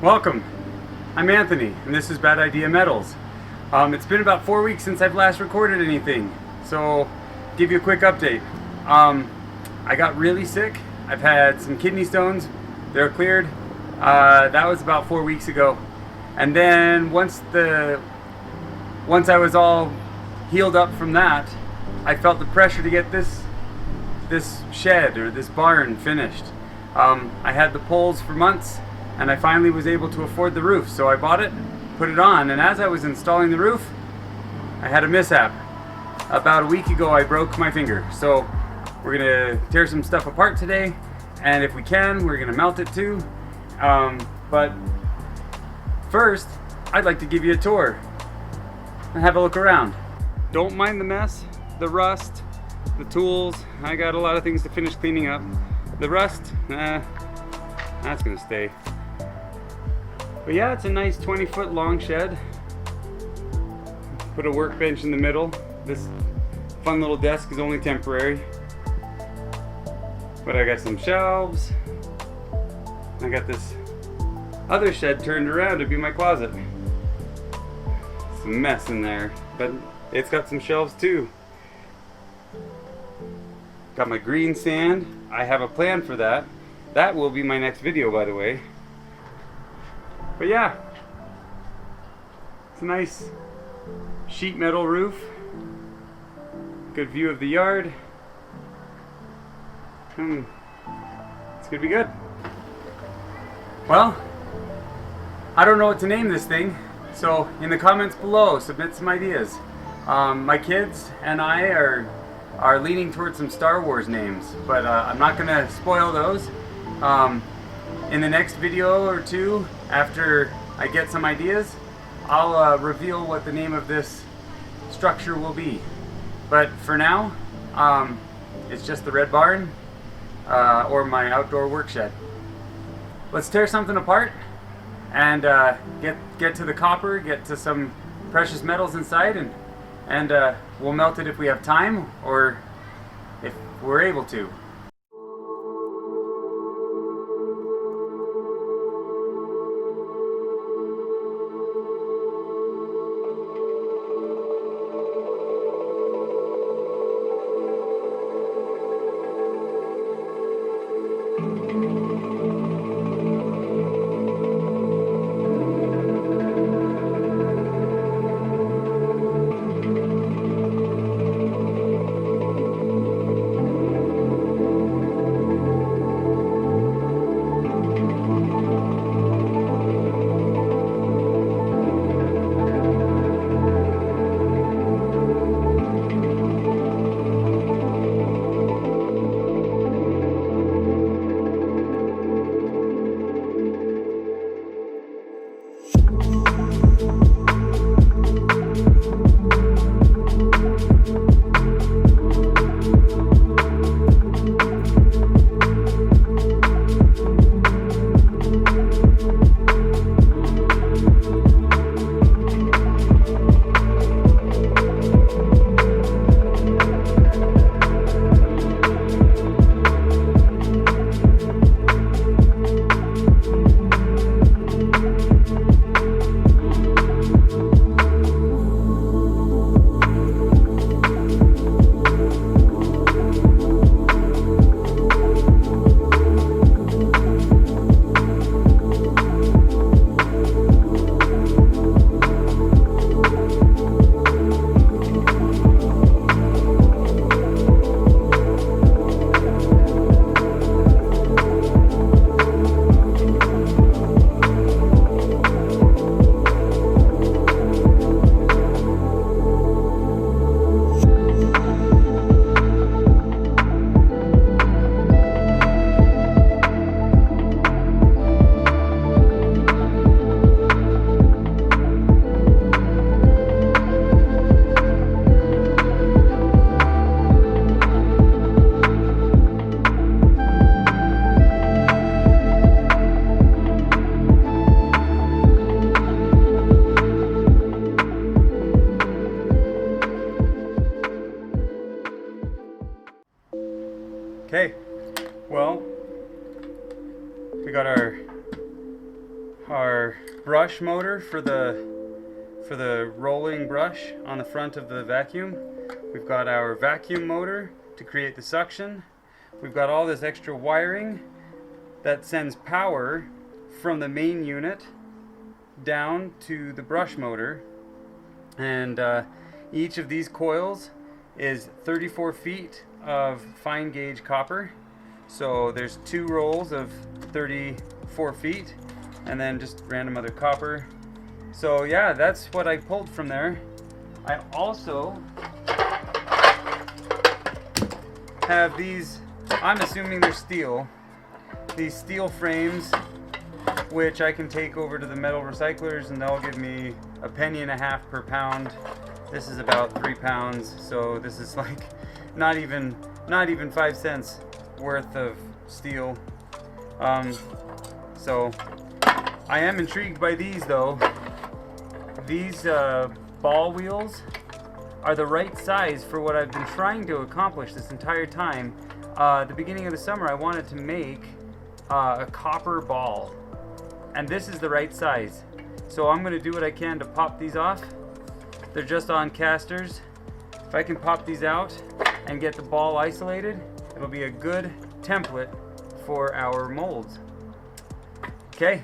Welcome. I'm Anthony, and this is Bad Idea Metals. It's been about 4 weeks since I've last recorded anything, so give you a quick update. I got really sick. I've had some kidney stones. They're cleared. That was about 4 weeks ago. And then once I was all healed up from that, I felt the pressure to get this shed or this barn finished. I had the poles for months, and I finally was able to afford the roof. So I bought it, put it on, and as I was installing the roof, I had a mishap. About a week ago, I broke my finger. So we're gonna tear some stuff apart today, and if we can, we're gonna melt it too. But first, I'd like to give you a tour and have a look around. Don't mind the mess, the rust, the tools. I got a lot of things to finish cleaning up. The rust, that's gonna stay. But yeah, it's a nice 20-foot long shed. Put a workbench in the middle. This fun little desk is only temporary. But I got some shelves. I got this other shed turned around to be my closet. It's a mess in there, but it's got some shelves too. Got my green sand. I have a plan for that. That will be my next video, by the way. But yeah, it's a nice sheet metal roof. Good view of the yard. It's gonna be good. Well, I don't know what to name this thing, so in the comments below, submit some ideas. My kids and I are leaning towards some Star Wars names, but I'm not gonna spoil those. In the next video or two, after I get some ideas, I'll reveal what the name of this structure will be. But for now, it's just the red barn or my outdoor work shed. Let's tear something apart and get to the copper, get to some precious metals inside, and we'll melt it if we have time or if we're able to. Okay, well, we got our brush motor for the rolling brush on the front of the vacuum. We've got our vacuum motor to create the suction. We've got all this extra wiring that sends power from the main unit down to the brush motor, and each of these coils is 34 feet of fine gauge copper. So there's 2 rolls of 34 feet and then just random other copper. So yeah, that's what I pulled from there. I also have these, I'm assuming they're steel, these steel frames, which I can take over to the metal recyclers and they'll give me $0.015 per pound. This is about 3 pounds, so this is like not even 5 cents worth of steel. So I am intrigued by these though. These ball wheels are the right size for what I've been trying to accomplish this entire time. The beginning of the summer I wanted to make a copper ball, and this is the right size. So I'm going to do what I can to pop these off. They're just on casters. If I can pop these out and get the ball isolated, it'll be a good template for our molds. Okay.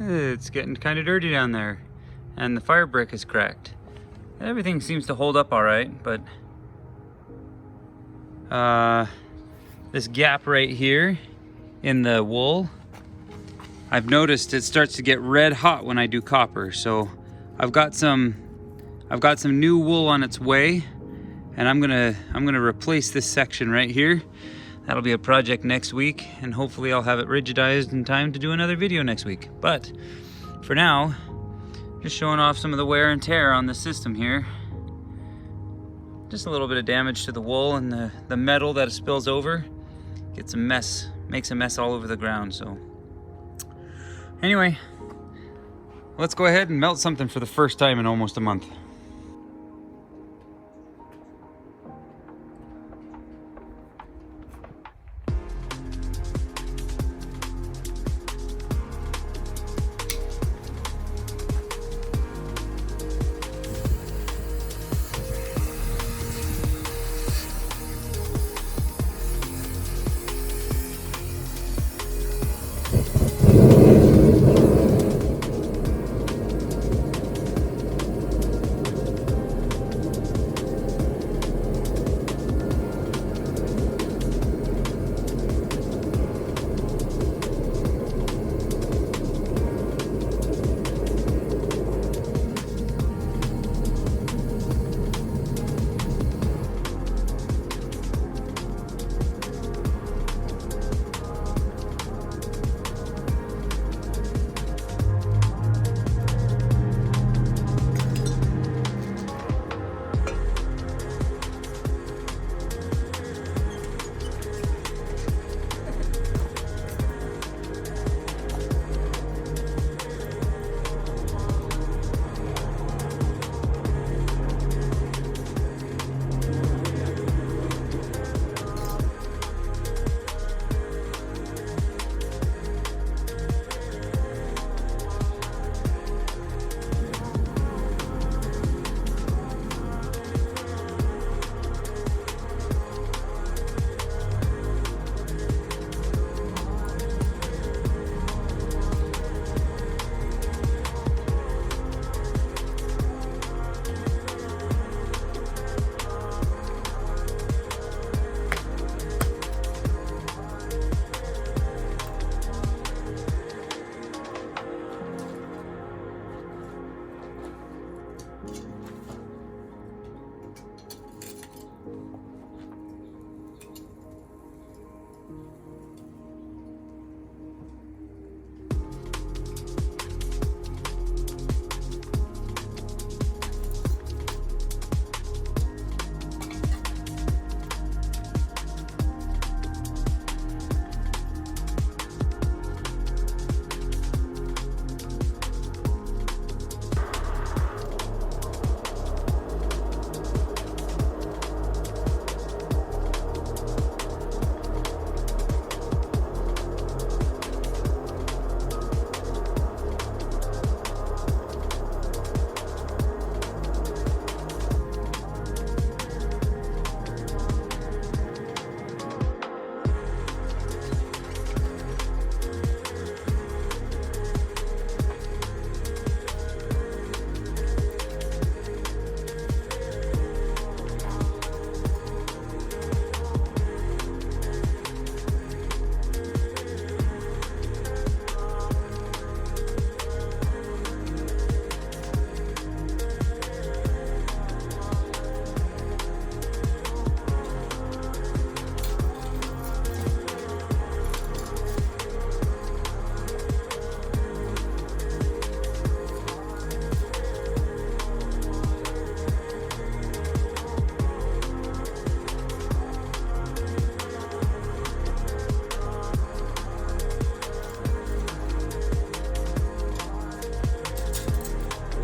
It's getting kind of dirty down there, and the fire brick is cracked. Everything seems to hold up all right, but this gap right here in the wool, I've noticed it starts to get red hot when I do copper. So I've got some new wool on its way, and I'm gonna replace this section right here. That'll be a project next week, and hopefully I'll have it rigidized in time to do another video next week. But for now, just showing off some of the wear and tear on the system here. Just a little bit of damage to the wool and the metal that it spills over. Gets a mess, makes a mess all over the ground. So anyway, let's go ahead and melt something for the first time in almost a month.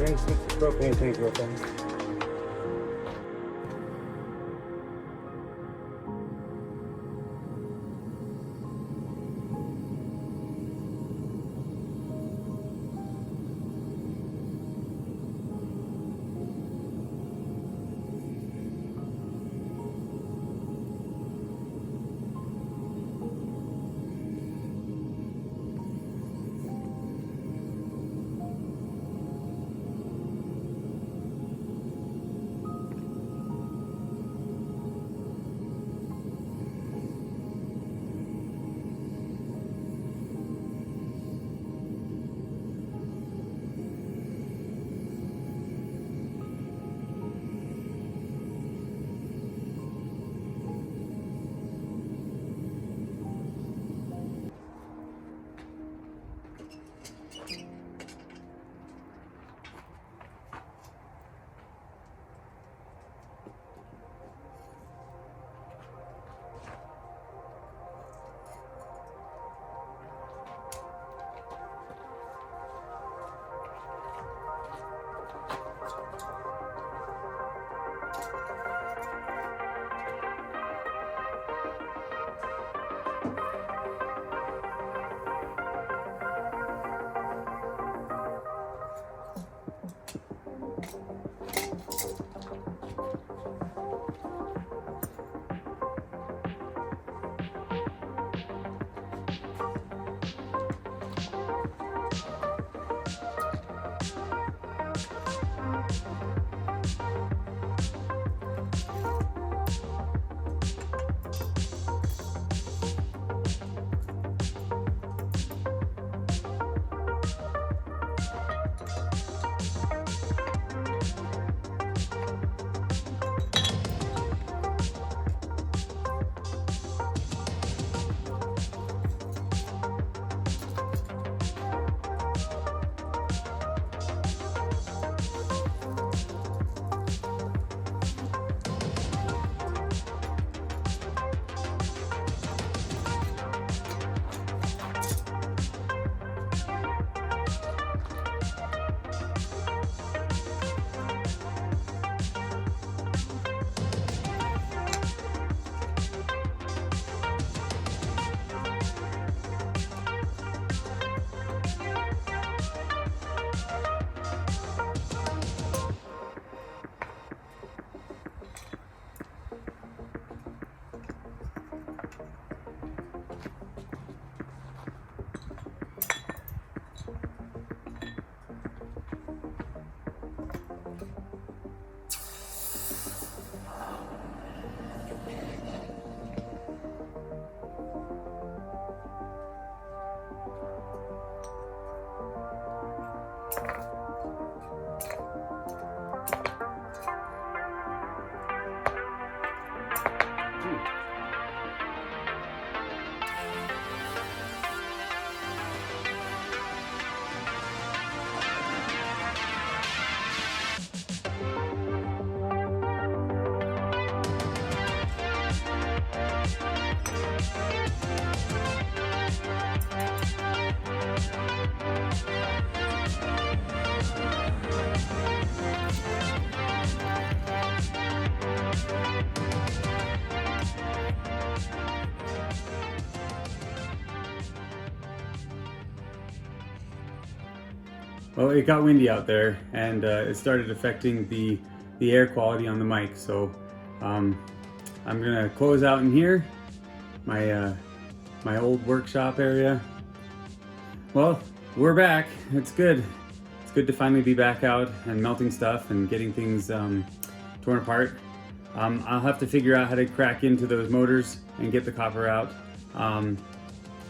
rinse the propane tank real fast. Well, it got windy out there, and it started affecting the air quality on the mic. So I'm gonna close out in here, my old workshop area. Well, we're back. It's good. It's good to finally be back out and melting stuff and getting things torn apart. I'll have to figure out how to crack into those motors and get the copper out.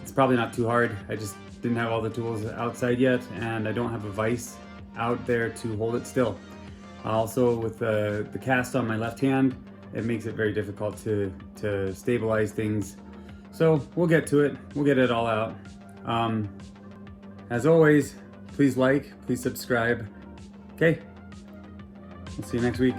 It's probably not too hard. I just didn't have all the tools outside yet, and I don't have a vise out there to hold it still. Also, with the cast on my left hand, it makes it very difficult to stabilize things. So we'll get to it. We'll get it all out. As always, please like, please subscribe. Okay, we'll see you next week.